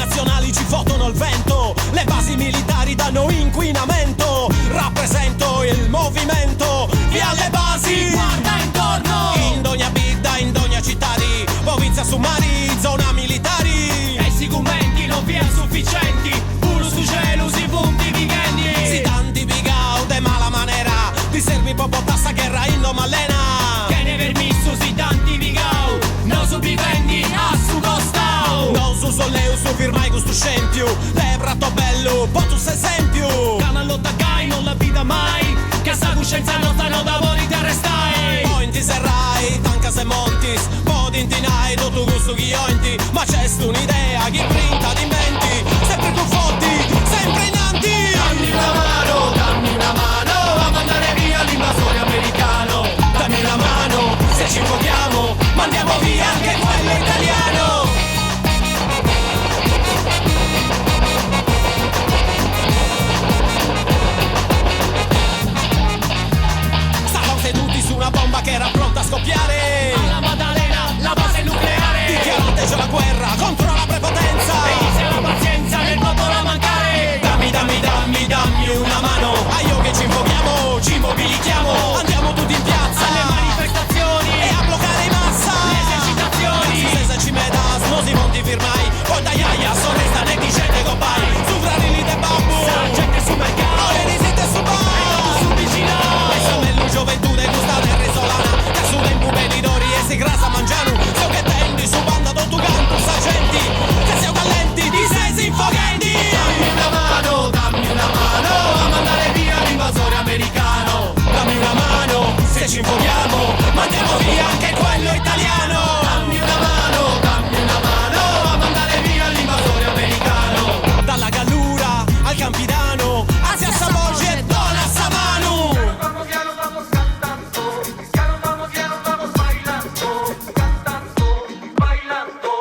multinazionali ci fottono il vento, le basi militari danno inquinamento. Rappresento il movimento, via le basi, guarda intorno. In ogni bidda, in ogni città di provincia su mari, zona militari. E i sicumenti non vi è sufficienti, pure su cielo si punti weekendi. Si tanti bigau de mala manera, ti servi proprio tassa guerra in malena. Che ne permisso si tanti bigau, non su vivendi a su costau. Non su solleu su firmai questo scempio, le prato bello, potus esempio. Canallo taccai non la vita mai, che sa coscienza nostra non da voi ti arrestai. Poi ti serrai, tanca se montis, poi ti intinai tutto gusto ghiionti. Ma c'è un'idea che printa di menti, sempre tu fotti, sempre in anti. Dammi una mano a mandare via l'invasore americano. Dammi una mano, se ci invochiamo, mandiamo via anche quello italiano. Stavano seduti su una bomba che era pronta a scoppiare. Alla Maddalena, la base nucleare. Dichiarate c'è la guerra contro la prepotenza. E inizia la pazienza nel popolo a mancare. Dammi una mano. A io che ci invochiamo, ci mobilitiamo. Andiamo tutti in piazza alle manifestazioni e a bloccare in massa le esercitazioni. Se ci metas, non si monti firmai. Poi da iaia, sorresta ne dicete gobai. Su granili de bambu, la gente su mercato, le risite su bar, su vicino. E samello gioventù de gusta de resolana. Che su den pubedidori e si grasa mangiano. So che tendi su banda do tu campo sagenti. Che siamo callenti, di sei si infoghendi. Dammi una mano a mandare via l'invasore americano. Dammi una mano, se ci invochiamo, mandiamo via anche quello italiano. Dammi una mano a mandare via l'invasore americano. Dalla Gallura al Campidano, Asia Samogi e Dona Samanu. Vamos cantando, vamos bailando.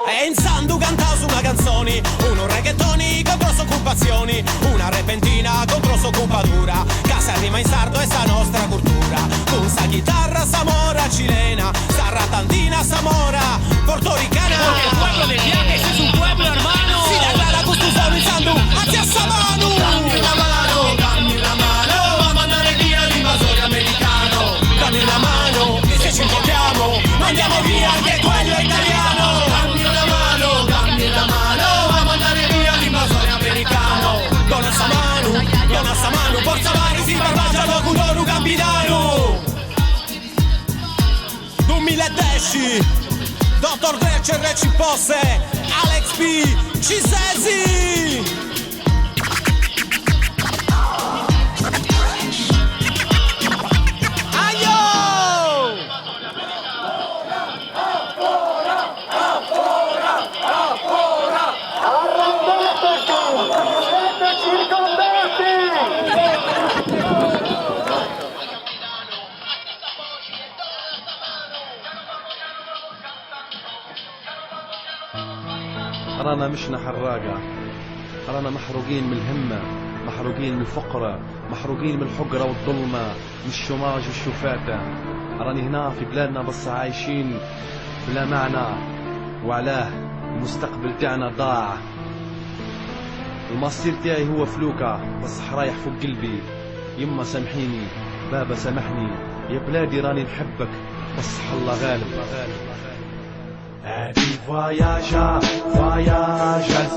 E in Sandu cantao su una canzone, uno reggaetoni contro s'occupazioni, una repentina contro s'occupatura, che si arriva in sardo e sa nostra cultura, con sa chitarra samora chilena, sa ratantina samora portoricana. Porque el pueblo de Viajes es un pueblo hermano. Si declara Gustavo in Sandu, hacia Samanu. Dammi una mano a mandare via l'invasore americano. Dammi una mano, se ci invochiamo, mandiamo via anche quello italiano. Dammi una mano a mandare via l'invasore americano. Dona Samanu, forza vari si barbaggiano con loro Campidano. 2010, Dr. Dre, CRC Posse, Alex P, Cisesi. أرانا مشنا حراقة، أرانا محروقين من الهمة، محروقين من الفقرة، محروقين من الحقرة والظلمة، من الشماج والشفاتة. أراني هنا في بلادنا بس عايشين بلا معنى، وعلاه المستقبل تاعنا ضاع. المصير تاعي هو فلوكة بس حرايح فوق قلبي. يما سامحيني، بابا سامحني، يا بلادي راني نحبك بس الله غالب. هادي فواياجا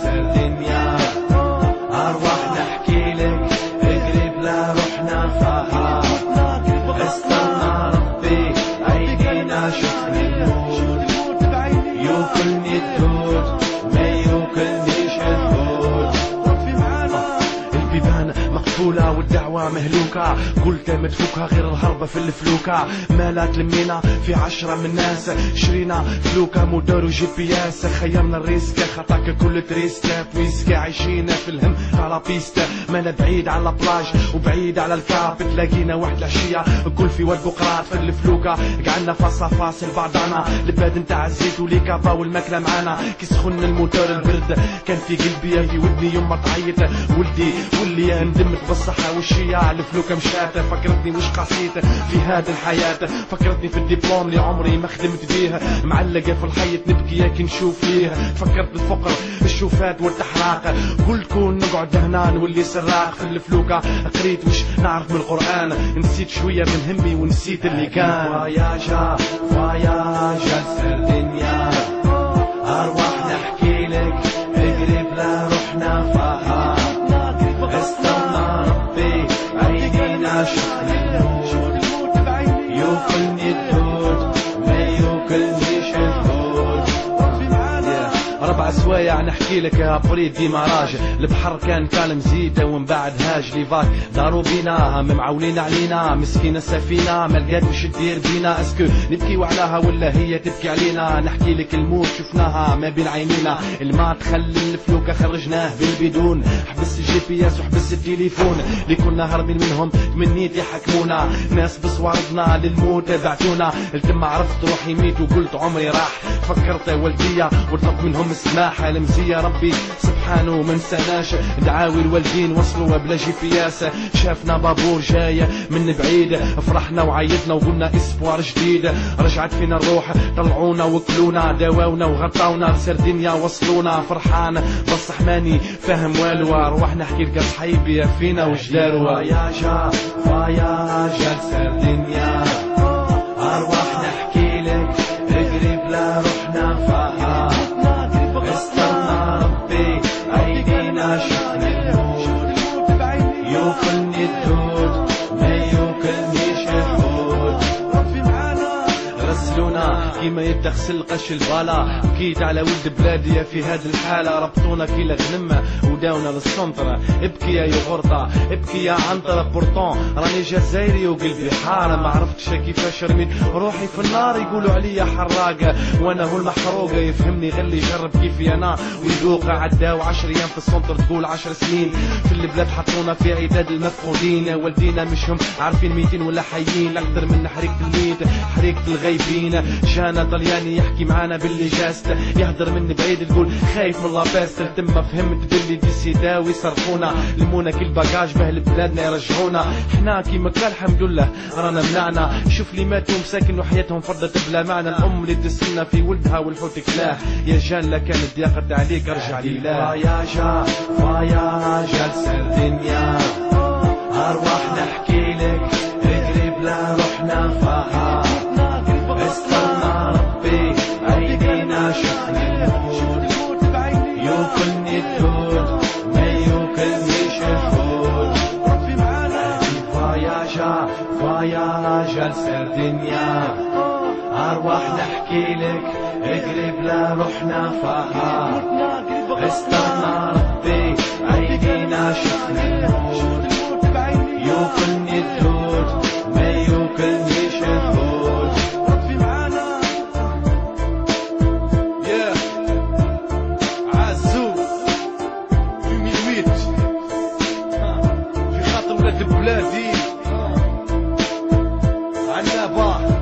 سردينيا، أروح نحكي لك اقرب لا روحنا فيها. استنى ربي عينينا شفنا الموت، يوكلني الدود ما يوكلنيش الدود. البيبان مقفولة والدعوة مهلوكة، قلت مدفوكها غير الهربة في الفلوكة. مالات لمينا في 10 من الناس، شرينا فلوكة مودور وجي بي اس. خيرنا الريسك خطاك كل تريسكا بويسكا، عايشين في الهم على بيستا. مانا بعيد على بلاج وبعيد على الكاب، تلاقينا واحد العشية الكل في ورد بقراط في الفلوكة. قعدنا فاصا فاصل بعضنا، الباد نتاع الزيت وليكابا والماكلة معانا. كي سخن الموتور البرد كان في قلبي، في ودني يما تعيط ولدي واللي ندمت بالصحة والشيا. طلع الفلوكة مشاتة، فكرتني مش قصيدة في هذه الحياة، فكرتني في الدبلوم اللي عمري ما خدمت بيها، معلقة في الحيط نبكي ياك نشوف فيها، فكرت بالفقر الشوفات والتحراق، قلتكون نقعد هنا نولي سراق في الفلوكة، قريت وش نعرف من القرآن، نسيت شوية من همي ونسيت اللي كان. فواياجا فواياجا سردنيا، أرواح نحكي لك اقرب لا روحنا فها، استنى ربي عينينا شفنا النور، يوكلني الدود ما يوكلنيش الدود. 4 سوايع نحكي لك يا بريد ديما راجع، البحر كان مزيدة ومن بعد هاج لي فاك داروا بينا معولين علينا، مسكينة السفينة ما لقات وش تدير بينا، اسكو نبكيو عليها ولا هي تبكي علينا، نحكي لك الموت شفناها ما بين عينينا، الماء تخلي الفلوكة خرجناه بالبدون، حبس الجي بي اس وحبس التليفون اللي كنا هربين منهم، تمنيت يحكمونا ناس بصوارضنا للموت بعتونا، التم عرفت روحي ميت وقلت عمري راح، فكرت والدية وطلبت منهم السماحة المزية، ربي سبحانه منساناش، دعاوي الوالدين وصلوا بلا جي بي اس، شافنا بابور جاية من بعيد، فرحنا وعيطنا وقلنا اسبوار جديد، رجعت فينا الروح طلعونا وكلونا داواونا وغطاونا لسردينيا وصلونا، فرحان بصح ماني فاهم والو، روح نحكي لك صحيبي فينا وش داروا. فواياجا فواياجا لسردينيا، أرواح نحكي لك اقرب لا روحنا فها، استنى ربي عينينا شفنا النور، يوكلني الدود ما يوكلنيش الحوت، غسلونا كيما يتغسل قش البالا، بكيت على ولد بلادي في هذه الحالة، ربطونا كي الغنمة وداونا للسنطرة، ابكي يا يغرطة ابكي يا عنطرة، بورطون راني جزائري وقلبي حارة، ما عرفتش كيفاش رميت روحي في النار، يقولوا عليا حراقة وانا هو المحروقة، يفهمني غلي يجرب كيفي انا ويذوق، عداو 10 ايام في السنطر تقول 10 سنين، في البلاد حطونا في عداد المفقودين، والدينا مش هم عارفين ميتين ولا حيين، اكثر من حريقة الميت حريقة الغايبين، جانا طلياني يحكي معانا باللي جاست، يهدر من بعيد تقول خايف من لاباست، تم فهمت باللي دي سيداوي يصرفونا، لمونا كل باجاج بهل بلادنا يرجعونا، احنا كيما كان الحمد لله رانا منعنا، شوف لي ماتوا مساكن وحياتهم فضت بلا معنى، الام اللي تستنى في ولدها والحوت كلاه، يا جان لا كانت ضيقت عليك ارجع لله. فواياجا فواياجا لسردينيا، أرواح نحكي لك اقرب لا روحنا فها، استنى ربي عينينا شفنا النور، يوكلني الدود ما يوكلنيش الحوت. فواياجا فواياجا لسردينيا، أرواح نحكي لك اقرب لا روحنا فها، استنى ربي عينينا شفنا النور، يوكلني الدود ما يوكلنيش الحوت. عزوز في ميويت في خاطر ولاد بلادي عنابة.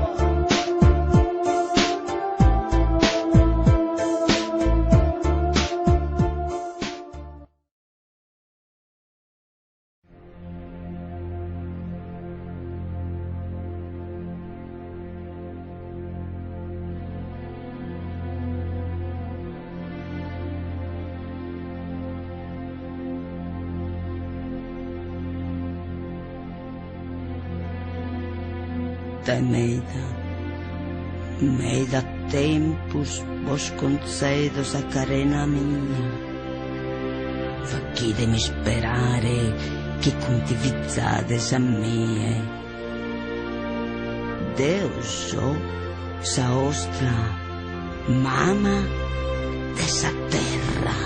Meida tempus vos conceidos a carena mia, facchidemi sperare che contivizzades a mie. Deus so, sa ostra, mama dessa terra.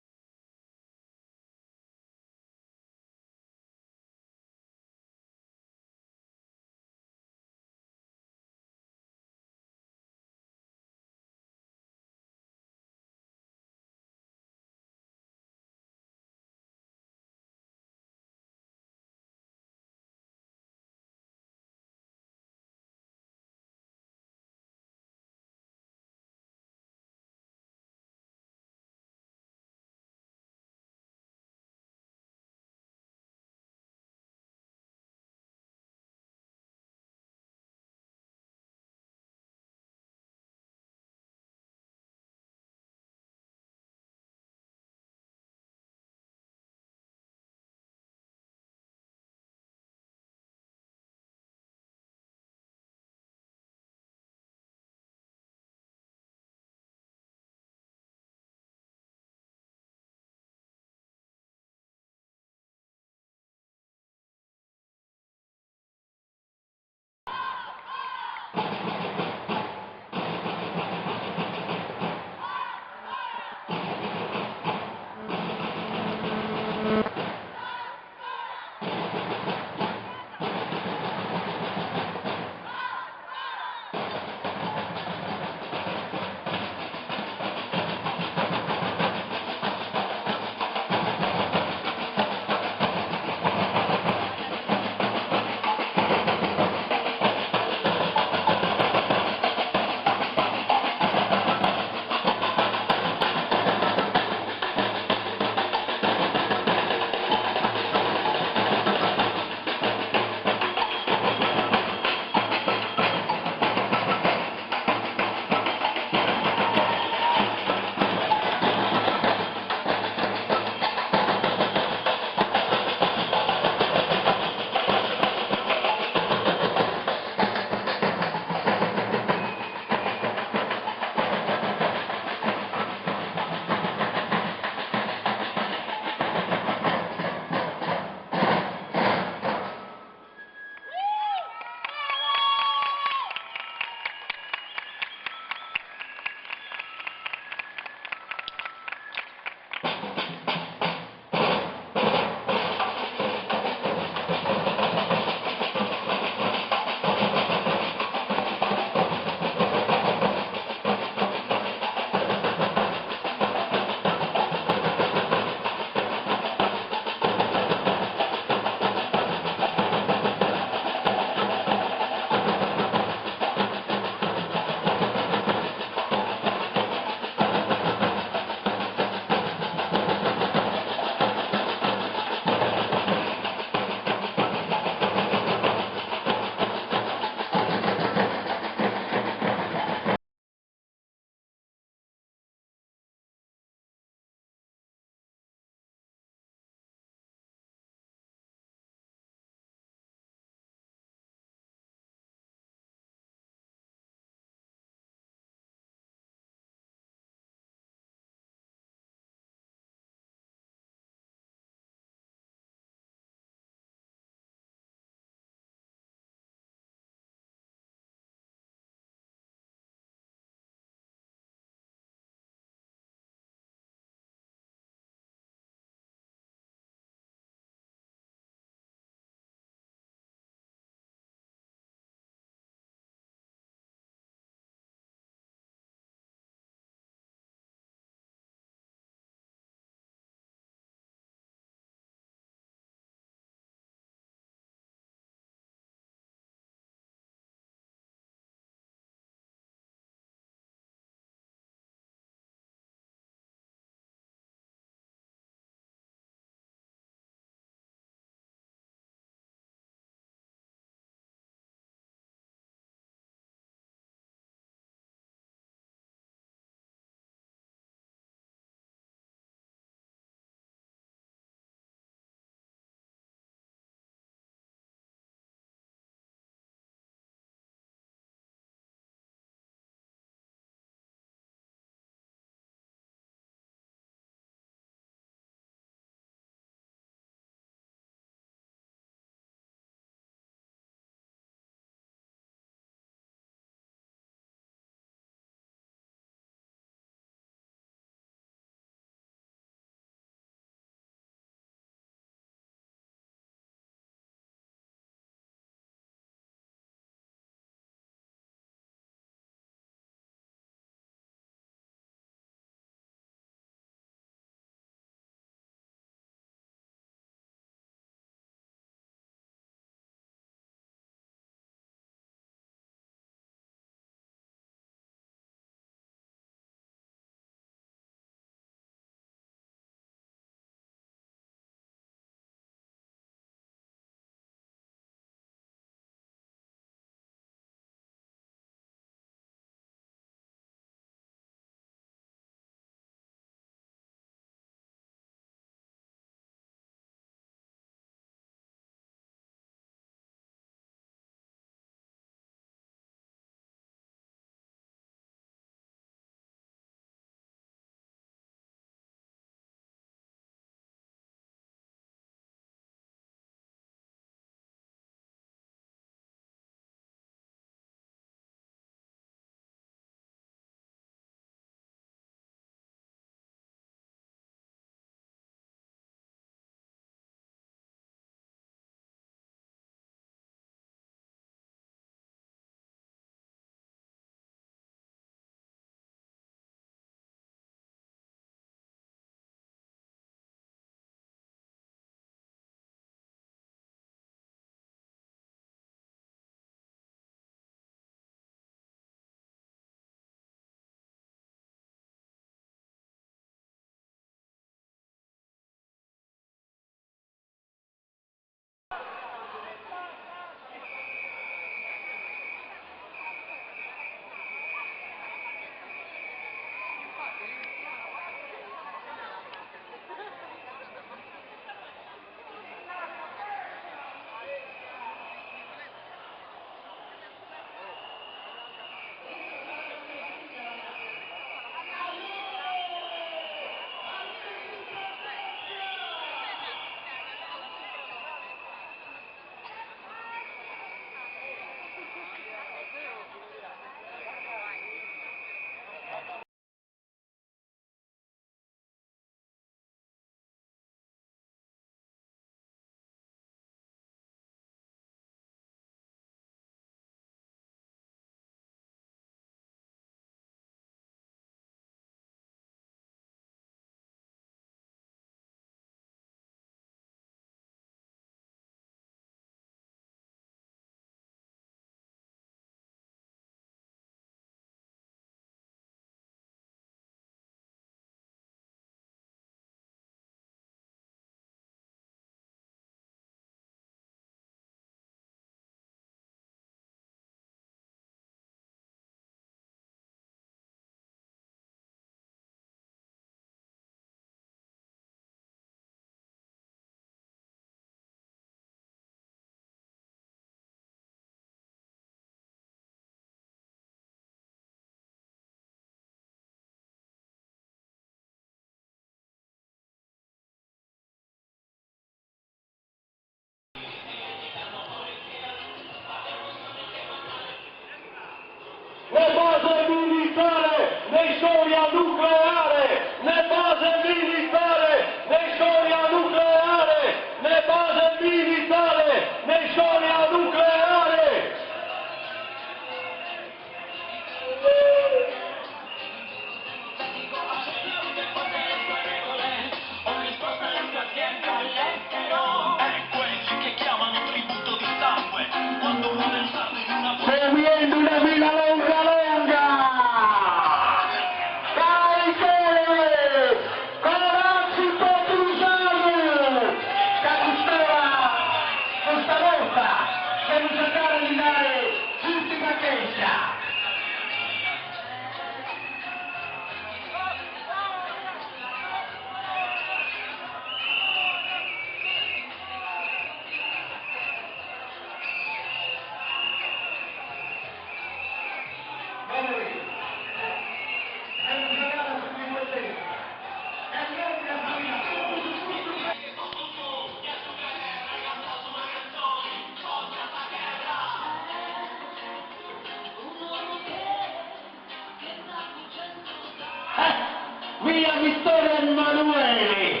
Vittorio Emanuele,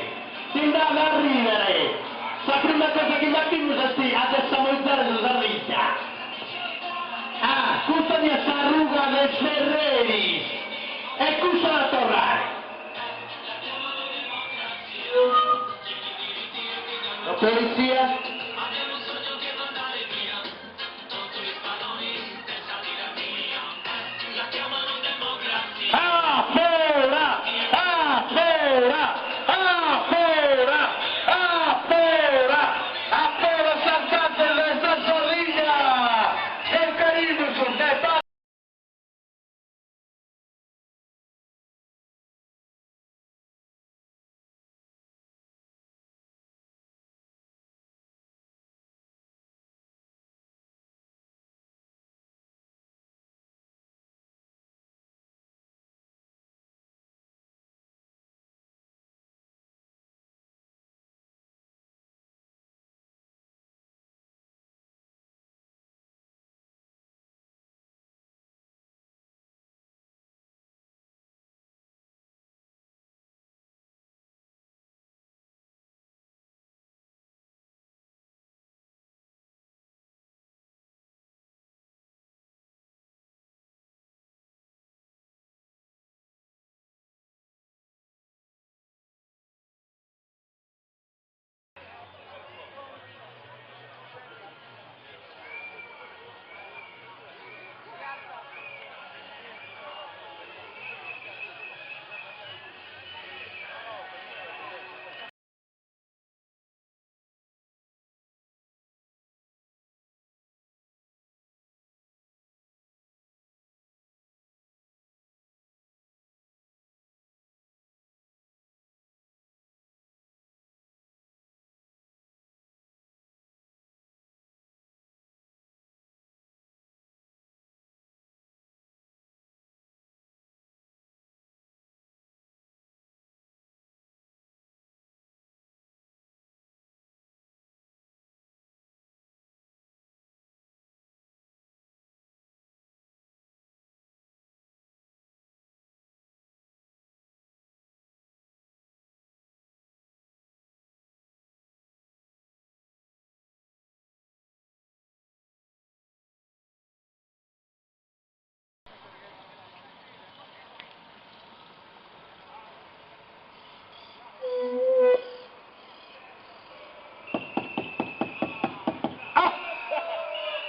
si andava a ridere. La prima cosa che gli abbiamo detto adesso montare sulla ricca. Ah, questa di Sarruga del Ferreri. E questa la torrare. La polizia? Ancora! Ancora! Ancora! Ancora! Ancora saltate la sorriglia! E carino sul netto!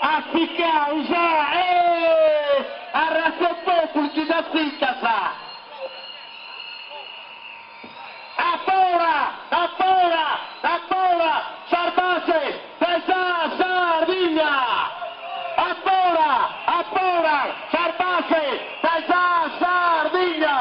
A causa! Arrasó populi da zitta sa! Ancora! Sarbase! Pesa Sardigna! Ancora! Sarbase! Pesa Sardigna!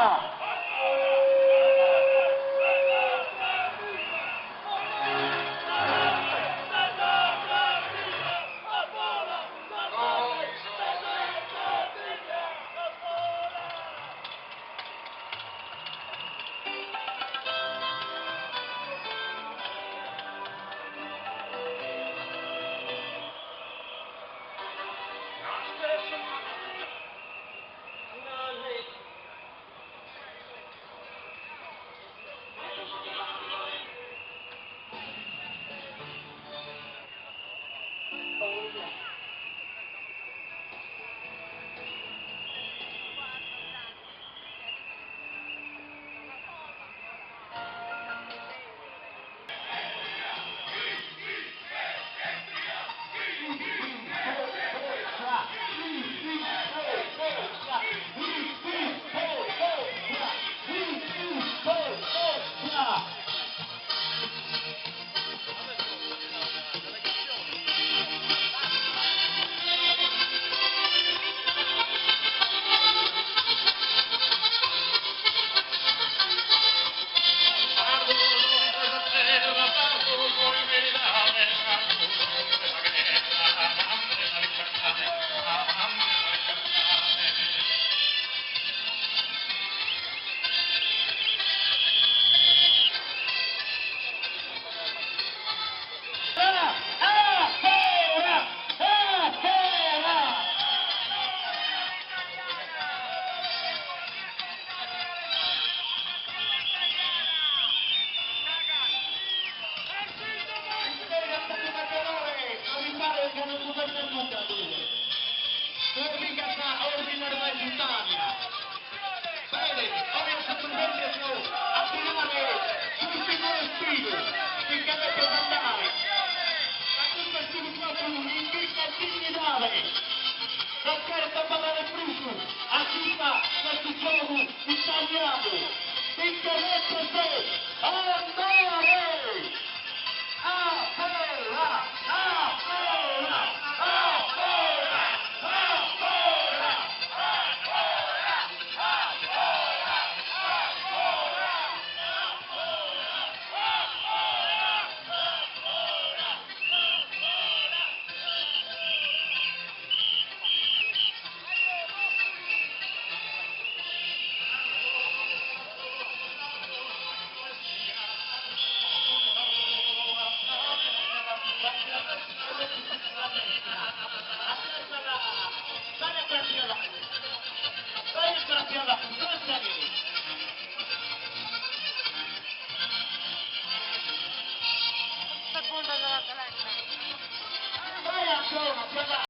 che non si vede nulla due. Pubblica sta ordinare l'Italia. Bene, ora supplementi a tirare sul singolo stile, finché deve andare. Ma questo stile proprio in vista dignitare. Raccolta parlare fruto, assista questo gioco italiano. Interesse se andare! Ancora! Ancora! Ancora! Ancora! Seconda dell'Atalanta. Vai ancora,